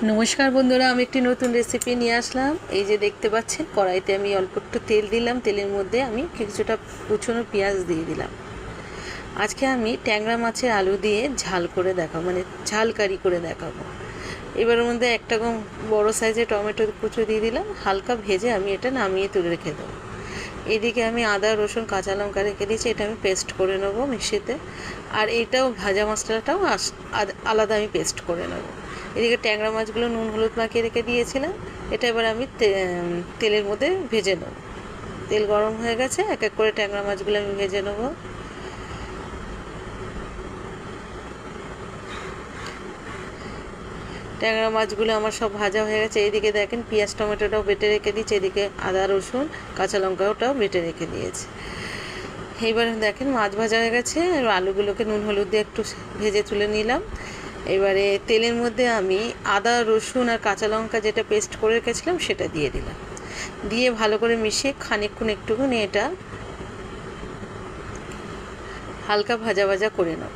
নমস্কার বন্ধুরা, আমি একটি নতুন রেসিপি নিয়ে আসলাম। এই যে দেখতে পাচ্ছেন, কড়াইতে আমি অল্প একটু তেল দিলাম। তেলের মধ্যে আমি কিছুটা কুচনো পেঁয়াজ দিয়ে দিলাম। আজকে আমি ট্যাংরা মাছের আলু দিয়ে ঝাল করে দেখাবো, মানে ঝাল কারি করে দেখাবো। এবারের মধ্যে একটা বড় সাইজের টমেটো কুচো দিয়ে দিলাম। হালকা ভেজে আমি এটা নামিয়ে তুলে রেখে দেবো। এদিকে আমি আদা রসুন কাঁচা লঙ্কা রেখে দিয়েছি, এটা আমি পেস্ট করে নেবো মিক্সিতে। আর এটাও ভাজা মশলাটাও আলাদা আমি পেস্ট করে নেবো। এদিকে ট্যাংরা মাছগুলো নুন হলুদ মাখিয়ে রেখে দিয়েছিলাম। এটা এবার আমি তেলের মধ্যে ভেজে নেব। তেল গরম হয়ে গেছে, এক এক করে ট্যাংরা মাছগুলো আমি ভেজে নেব। ট্যাংরা মাছগুলো আমার সব ভাজা হয়ে গেছে। এইদিকে দেখেন পেঁয়াজ টমেটোটাও বেটে রেখে দিয়েছি, এদিকে আদা রসুন কাঁচা লঙ্কাটাও বেটে রেখে দিয়েছি। এইবার দেখেন মাছ ভাজা হয়ে গেছে, আর আলুগুলোকে নুন হলুদ দিয়ে একটু ভেজে তুলে নিলাম। এবারে তেলের মধ্যে আমি আদা রসুন আর কাঁচা লঙ্কা যেটা পেস্ট করে রেখেছিলাম সেটা দিয়ে দিলাম। দিয়ে ভালো করে মিশিয়ে খানিকক্ষণ একটুখানি এটা হালকা ভাজা ভাজা করে নেব,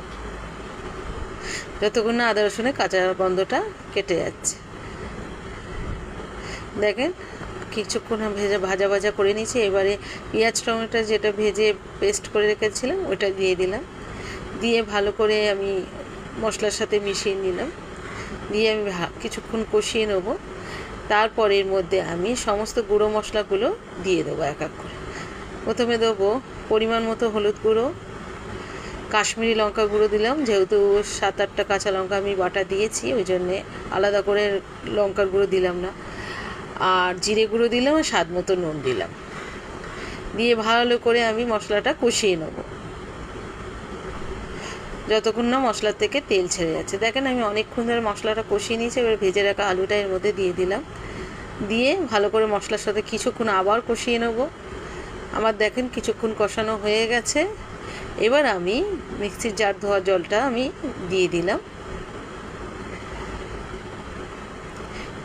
যতক্ষণ না আদা রসুনের কাঁচা গন্ধটা কেটে যাচ্ছে। দেখেন কিছুক্ষণ ভাজা ভাজা করে নিয়েছি। এবারে পেঁয়াজ টমেটো যেটা ভেজে পেস্ট করে রেখেছিলাম ওটা দিয়ে দিলাম। দিয়ে ভালো করে আমি মশলার সাথে মিশিয়ে নিলাম। দিয়ে আমি কিছুক্ষণ কষিয়ে নেব। তারপর এর মধ্যে আমি সমস্ত গুঁড়ো মশলাগুলো দিয়ে দেবো এক এক করে। প্রথমে দেবো পরিমাণ মতো হলুদ গুঁড়ো, কাশ্মীরি লঙ্কা গুঁড়ো দিলাম, যেহেতু 7-8টা কাঁচা লঙ্কা আমি বাটা দিয়েছি ওই জন্যে আলাদা করে লঙ্কার গুঁড়ো দিলাম না। আর জিরে গুঁড়ো দিলাম, আর স্বাদ মতো নুন দিলাম। দিয়ে ভালো করে আমি মশলাটা কষিয়ে নেব যতক্ষণ না মশলার থেকে তেল ছেড়ে যাচ্ছে। দেখেন আমি অনেকক্ষণ ধরে মশলাটা কষিয়ে নিয়েছি। এবার ভেজে রাখা আলুটা এর মধ্যে দিয়ে দিলাম। দিয়ে ভালো করে মশলার সাথে কিছুক্ষণ আবার কষিয়ে নেব। আমার দেখেন কিছুক্ষণ কষানো হয়ে গেছে। এবার আমি মিক্সির জার ধোয়া জলটা আমি দিয়ে দিলাম।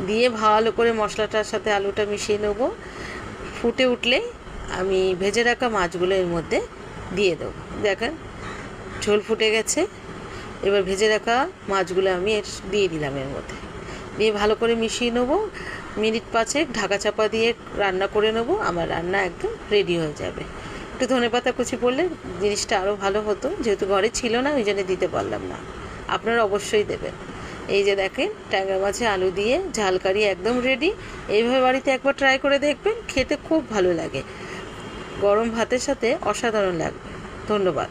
দিয়ে ভালো করে মশলাটার সাথে আলুটা মিশিয়ে নেব। ফুটে উঠলে আমি ভেজে রাখা মাছগুলো এর মধ্যে দিয়ে দেবো। দেখেন ঝোল ফুটে গেছে। এবার ভেজে রাখা মাছগুলো আমি দিয়ে দিলাম এর মধ্যে। দিয়ে ভালো করে মিশিয়ে নেবো। মিনিট 5 ঢাকা চাপা দিয়ে রান্না করে নেবো। আমার রান্না একদম রেডি হয়ে যাবে। একটু ধনেপাতা কুচি পড়লে জিনিসটা আরও ভালো হতো, যেহেতু ঘরে ছিল না ওই জন্য দিতে পারলাম না। আপনারা অবশ্যই দেবেন। এই যে দেখেন ট্যাংরা মাছে আলু দিয়ে ঝাল কারি একদম রেডি। এইভাবে বাড়িতে একবার ট্রাই করে দেখবেন, খেতে খুব ভালো লাগে। গরম ভাতের সাথে অসাধারণ লাগবে। ধন্যবাদ।